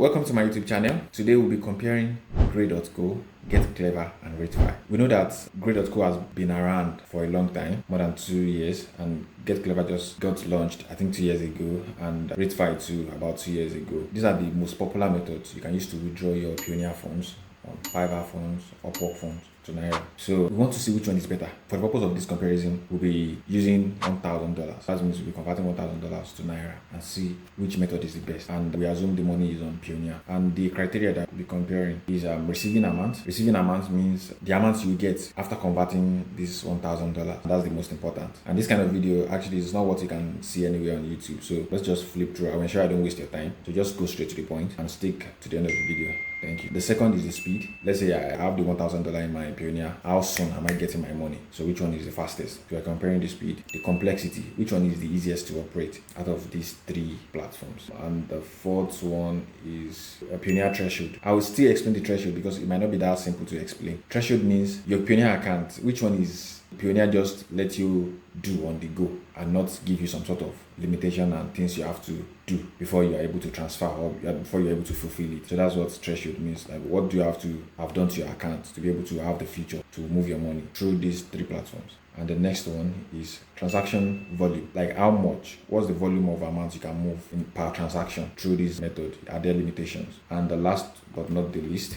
Welcome to my YouTube channel. Today we'll be comparing Grey.co, Cleva, and Ratefy. We know that Grey.co has been around for a long time, more than 2 years, and Cleva just got launched I think 2 years ago, and Ratefy too about 2 years ago. These are the most popular methods you can use to withdraw your Payoneer funds on Fiverr funds or Upwork funds to Naira. So we want to see which one is better. For the purpose of this comparison, we'll be using $1,000. That means we'll be converting $1,000 to Naira and see which method is the best. And we assume the money is on Payoneer. And the criteria that we'll be comparing is receiving amount. Receiving amount means the amount you get after converting this $1,000. That's the most important. And this kind of video actually is not what you can see anywhere on YouTube. So let's just flip through. I'll ensure I don't waste your time. So just go straight to the point and stick to the end of the video. Thank you. The second is the speed. Let's say I have the $1,000 in my Payoneer. How soon am I getting my money? So which one is the fastest? If you are comparing the speed, the complexity, which one is the easiest to operate out of these three platforms? And the fourth one is a Payoneer threshold. I will still explain the threshold because it might not be that simple to explain. Threshold means your Payoneer account. Which one is Payoneer just let you do on the go and not give you some sort of limitation and things you have to do before you are able to transfer or before you're able to fulfill it. So that's what threshold means. Like, what do you have to have done to your account to be able to have the feature to move your money through these three platforms? And the next one is transaction volume. Like how much, what's the volume of amount you can move per transaction through this method? Are there limitations? And the last but not the least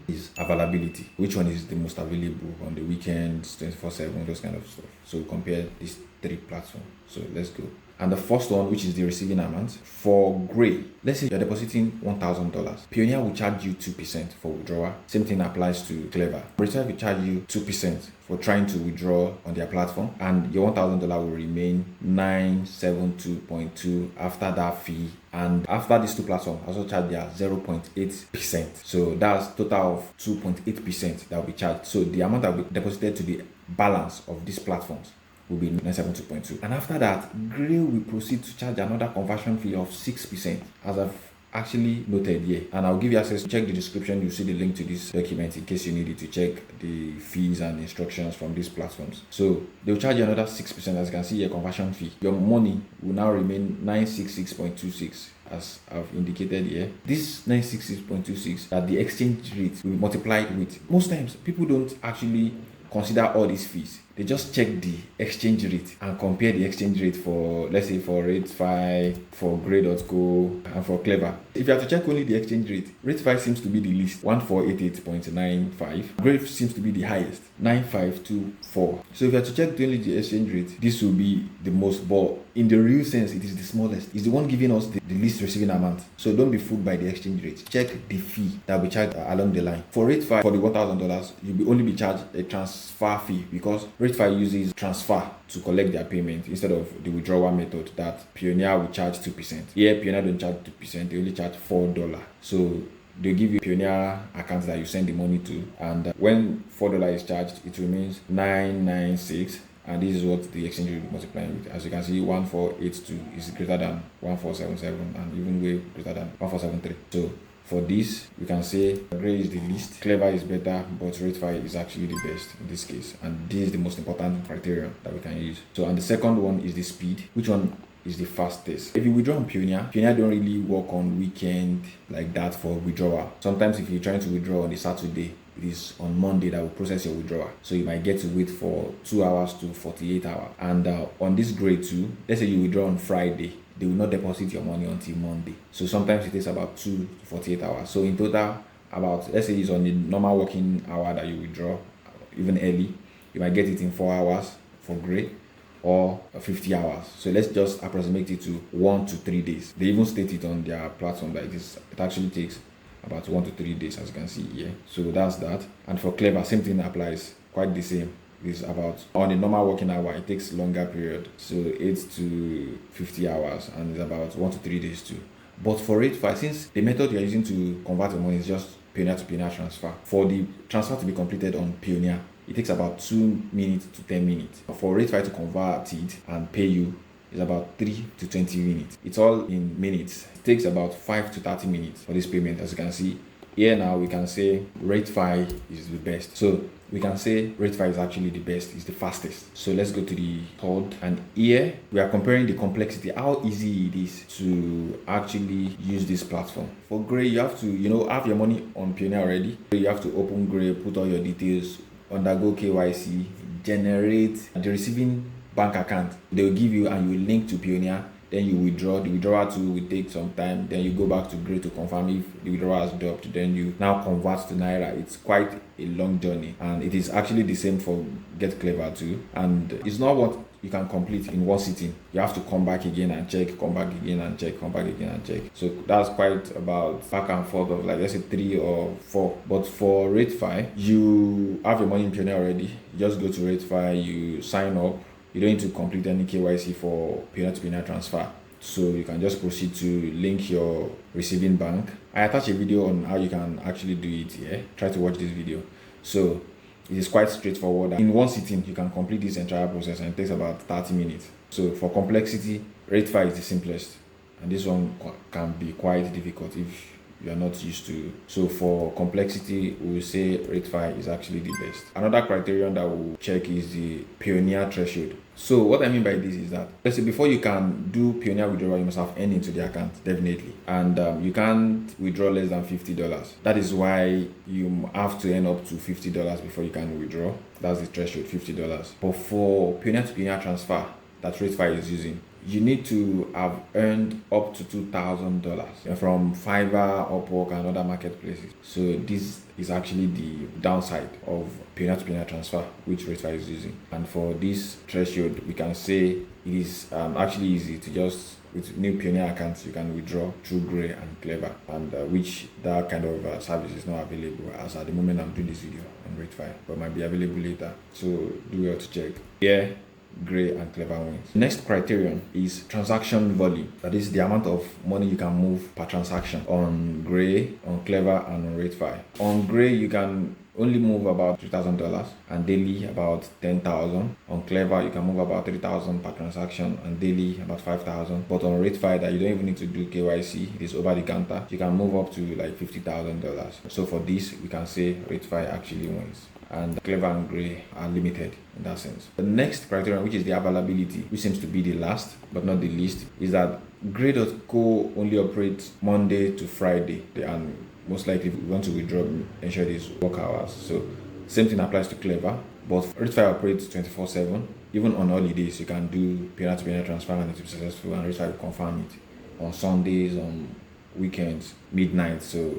is availability. Which one is the most available on the weekends, 24/7, those kind of stuff. So compare these three platforms. So let's go. And the first one, which is the receiving amount, for Grey, let's say you're depositing $1,000. Payoneer will charge you 2% for withdrawal. Same thing applies to Cleva. Ratefy will charge you 2% for trying to withdraw on their platform, and your $1,000 will remain 972.2 after that fee. And after these two platforms, also charge their 0.8%. So that's total of 2.8% that will be charged. So the amount that will be deposited to the balance of these platforms will be 972.2. And after that, Grey will proceed to charge another conversion fee of 6%, as I've actually noted here. And I'll give you access. Check the description. You see the link to this document in case you need it to check the fees and instructions from these platforms. So they'll charge you another 6%, as you can see here, conversion fee. Your money will now remain 966.26. as I've indicated here. This 966.26 that the exchange rate will be multiplied with. Most times people don't actually consider all these fees. They just check the exchange rate and compare the exchange rate for, let's say, for Ratefy, for Grey.co, and for Cleva. If you have to check only the exchange rate, Ratefy seems to be the least, 1488.95. Grey seems to be the highest, 9524. So if you have to check only the exchange rate, this will be the most, but in the real sense, it is the smallest. It's the one giving us the least receiving amount. So don't be fooled by the exchange rate. Check the fee that will be charged along the line. For Ratefy, for the $1,000, you'll only be charged a transfer fee because Ratefy uses transfer to collect their payment instead of the withdrawal method that Payoneer will charge 2%. Here, Payoneer don't charge 2%, they only charge $4. So they give you Payoneer accounts that you send the money to, and when $4 is charged, it remains 996. And this is what the exchange rate will multiply with. As you can see, 1482 is greater than 1477 and even way greater than 1473. So for this, we can say Grey is the least, Cleva is better, but Ratefy is actually the best in this case. And this is the most important criteria that we can use. So, and the second one is the speed. Which one is the fastest? If you withdraw on Payoneer don't really work on weekend like that for withdrawal. Sometimes if you're trying to withdraw on a Saturday, it is on Monday that will process your withdrawal. So you might get to wait for 2 hours to 48 hours. And on this Grey too, let's say you withdraw on Friday, they will not deposit your money until Monday. So sometimes it takes about 2 to 48 hours. So in total, about, let's say it's on the normal working hour that you withdraw, even early, you might get it in 4 hours for Grey or 50 hours. So let's just approximate it to 1 to 3 days. They even state it on their platform that it actually takes about 1 to 3 days, as you can see here. So that's that. And for Cleva, same thing applies, quite the same. It's about, on a normal working hour, it takes longer period, so 8 to 50 hours, and it's about 1 to 3 days too. But for Ratefy, since the method you're using to convert your money is just Payoneer to Payoneer transfer, for the transfer to be completed on Payoneer, it takes about 2 minutes to 10 minutes. For Ratefy to convert it and pay you, it's about 3 to 20 minutes. It's all in minutes. It takes about 5 to 30 minutes for this payment. As you can see here now, we can say Ratefy is the best. So we can say Ratefy is actually the best, it's the fastest. So let's go to the third, and here we are comparing the complexity, how easy it is to actually use this platform. For Gray, you have to have your money on Payoneer already. You have to open Gray, put all your details, undergo KYC, generate the receiving bank account they will give you, and you link to Payoneer. Then you withdraw. The withdrawal too will take some time. Then you go back to Gray to confirm if the withdrawal has dropped. Then you now convert to Naira. It's quite a long journey, and it is actually the same for Cleva too. And it's not what you can complete in one sitting. You have to come back again and check, come back again and check, come back again and check. So that's quite about back and forth of like, let's say 3 or 4. But for Ratefy, you have your money in Payoneer already. You just go to Ratefy, you sign up. You don't need to complete any KYC for Payoneer to Payoneer transfer. So you can just proceed to link your receiving bank. I attach a video on how you can actually do it here. Try to watch this video. So it is quite straightforward. In one sitting, you can complete this entire process, and it takes about 30 minutes. So for complexity, Ratefy is the simplest. And this one can be quite difficult if you are not used to. So for complexity, we will say Ratefy is actually the best. Another criterion that we'll check is the Payoneer threshold. So what I mean by this is that, let's say before you can do Payoneer withdrawal, you must have earned into the account, definitely. And you can't withdraw less than $50. That is why you have to earn up to $50 before you can withdraw. That's the threshold, $50. But for Payoneer to Payoneer transfer that Ratefy is using, you need to have earned up to $2,000 from Fiverr, Upwork, and other marketplaces. So this is actually the downside of Payoneer to Payoneer transfer, which Ratefy is using. And for this threshold, we can say it is actually easy to just, with new Payoneer accounts, you can withdraw through Gray and Cleva, and which that kind of service is not available as at the moment I'm doing this video on Ratefy, but might be available later. So do well to check. Yeah. Gray and Cleva wins. Next criterion is transaction volume. That is the amount of money you can move per transaction on Gray, on Cleva, and on Ratefy. On Gray, you can only move about $3,000 and daily about 10,000. On Cleva, you can move about 3,000 per transaction and daily about 5,000. But on Ratefy, that you don't even need to do KYC, it is over the counter. You can move up to like $50,000. So for this, we can say Ratefy actually wins, and Cleva and Gray are limited in that sense. The next criterion, which is the availability, which seems to be the last but not the least, is that Gray.co only operates Monday to Friday, and most likely if you want to withdraw, ensure these work hours. So same thing applies to Cleva, but Ratefy operates 24/7. Even on holidays, you can do Payoneer to Payoneer transfer and it will be successful, and Ratefy will confirm it on Sundays, on weekends, midnight. So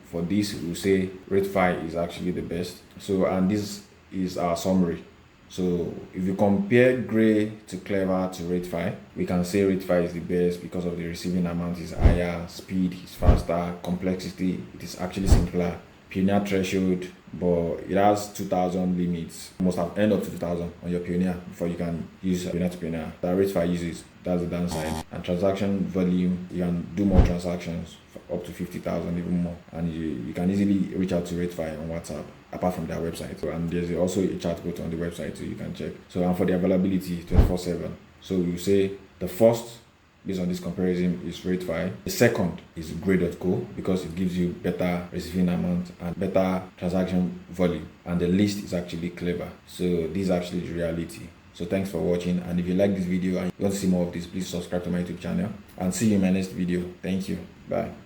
for this, we'll say Ratefy is actually the best. So, and this is our summary. So if you compare Gray to Cleva to Ratefy, we can say Ratefy is the best because of the receiving amount is higher, speed is faster, complexity, it is actually simpler, Payoneer threshold, but it has 2,000 limits. You must have earned up to 2,000 on your Payoneer before you can use Payoneer to Payoneer. That Ratefy uses, that's the downside. And transaction volume, you can do more transactions up to 50,000, even more, and you can easily reach out to Ratefy on WhatsApp apart from their website. So, and there's also a chatbot on the website, so you can check. So, and for the availability, 24/7. So we say the first, based on this comparison, is Ratefy. The second is Gray.co because it gives you better receiving amount and better transaction volume, and the least is actually Cleva. So this is actually the reality. So thanks for watching, and if you like this video and you want to see more of this, please subscribe to my YouTube channel, and see you in my next video. Thank you. Bye.